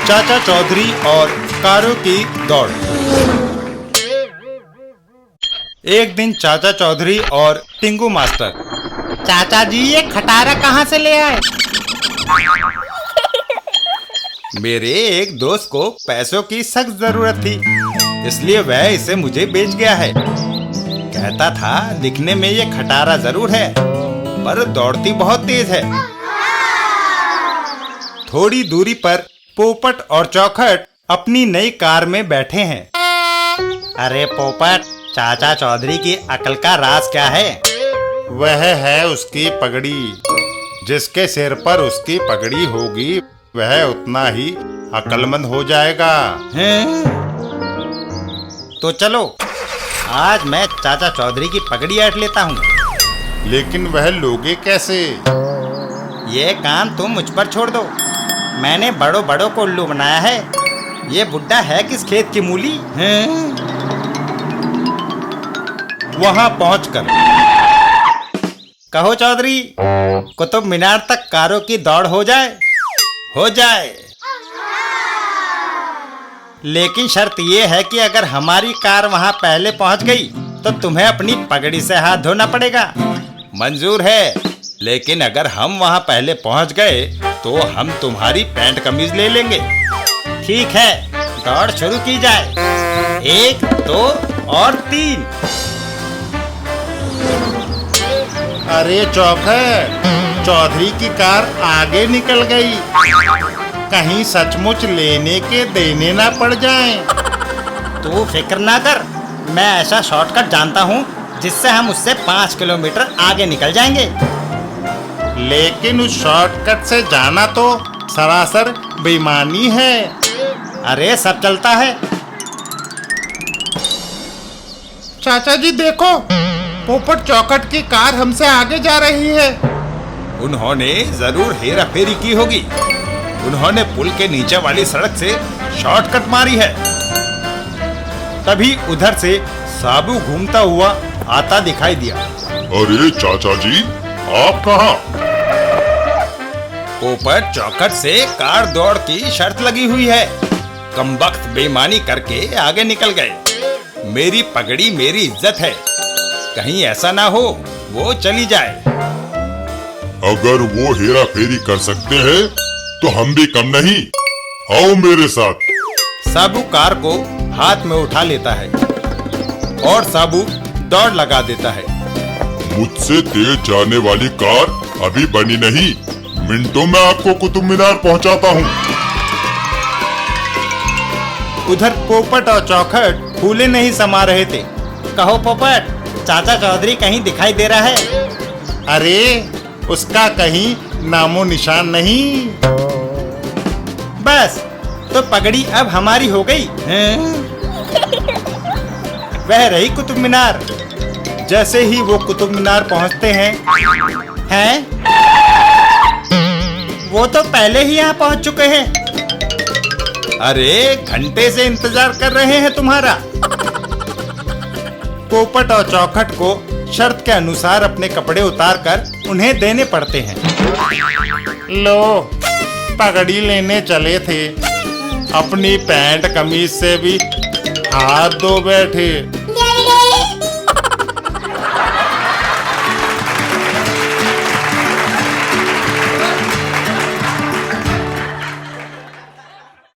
चाचा चौधरी और कारों की दौड़। एक दिन चाचा चौधरी और टिंगू मास्टर। चाचा जी, ये खटारा कहाँ से ले आए? मेरे एक दोस्त को पैसों की सख्त जरूरत थी, इसलिए वह इसे मुझे बेच गया है। कहता था दिखने में ये खटारा जरूर है, पर दौड़ती बहुत तेज है। थोड़ी दूरी पर पोपट और चौखट अपनी नई कार में बैठे हैं। अरे पोपट, चाचा चौधरी की अकल का राज क्या है? वह है उसकी पगड़ी। जिसके सिर पर उसकी पगड़ी होगी वह उतना ही अक्लमंद हो जाएगा। तो चलो, आज मैं चाचा चौधरी की पगड़ी ऐंठ लेता हूँ। लेकिन वह लोगे कैसे? ये काम तुम मुझ पर छोड़ दो। मैंने बड़ों बड़ों को उल्लू बनाया है। ये बुड्ढा है किस खेत की मूली? वहां पहुंचकर कहो चौधरी, कुतुब मीनार तक कारों की दौड़ हो जाए? हो जाए, लेकिन शर्त ये है कि अगर हमारी कार वहां पहले पहुंच गई तो तुम्हें अपनी पगड़ी से हाथ धोना पड़ेगा। मंजूर है, लेकिन अगर हम वहां पहले पहुंच गए तो हम तुम्हारी पैंट कमीज ले लेंगे। ठीक है, दौड़ शुरू की जाए। 1, 2 और 3। अरे चौखट, चौधरी की कार आगे निकल गई। कहीं सचमुच लेने के देने ना पड़ जाएं। तू फिक्र ना कर, मैं ऐसा शॉर्टकट जानता हूँ जिससे हम उससे 5 किलोमीटर आगे निकल जाएंगे। लेकिन उस शॉर्टकट से जाना तो सरासर बेईमानी है। अरे सब चलता है। चाचा जी देखो, पोपट चौखट की कार हमसे आगे जा रही है। उन्होंने जरूर हेरा फेरी की होगी। उन्होंने पुल के नीचे वाली सड़क से शॉर्टकट मारी है। तभी उधर से साबू घूमता हुआ आता दिखाई दिया। अरे चाचा जी, आप कहाँ? पोपट चौखट से कार दौड़ की शर्त लगी हुई है। कमबख्त बेईमानी करके आगे निकल गए। मेरी पगड़ी मेरी इज्जत है, कहीं ऐसा ना हो वो चली जाए। अगर वो हेरा फेरी कर सकते हैं तो हम भी कम नहीं। आओ मेरे साथ। साबू कार को हाथ में उठा लेता है और साबू दौड़ लगा देता है। मुझसे तेज जाने वाली कार अभी बनी नहीं। मिनटों में आपको कुतुब मीनार पहुंचाता हूँ। उधर पोपट और चौखट फूले नहीं समा रहे थे। कहो पोपट, चाचा चौधरी कहीं दिखाई दे रहा है? अरे उसका कहीं नामो निशान नहीं। बस, तो पगड़ी अब हमारी हो गई। वह रही कुतुब मीनार। जैसे ही वो कुतुब मीनार पहुंचते हैं? वो तो पहले ही यहाँ पहुँच चुके हैं। अरे घंटे से इंतजार कर रहे हैं तुम्हारा। पोपट और चौखट को शर्त के अनुसार अपने कपड़े उतारकर उन्हें देने पड़ते हैं। लो, पगड़ी लेने चले थे, अपनी पैंट कमीज से भी हाथ धो बैठे।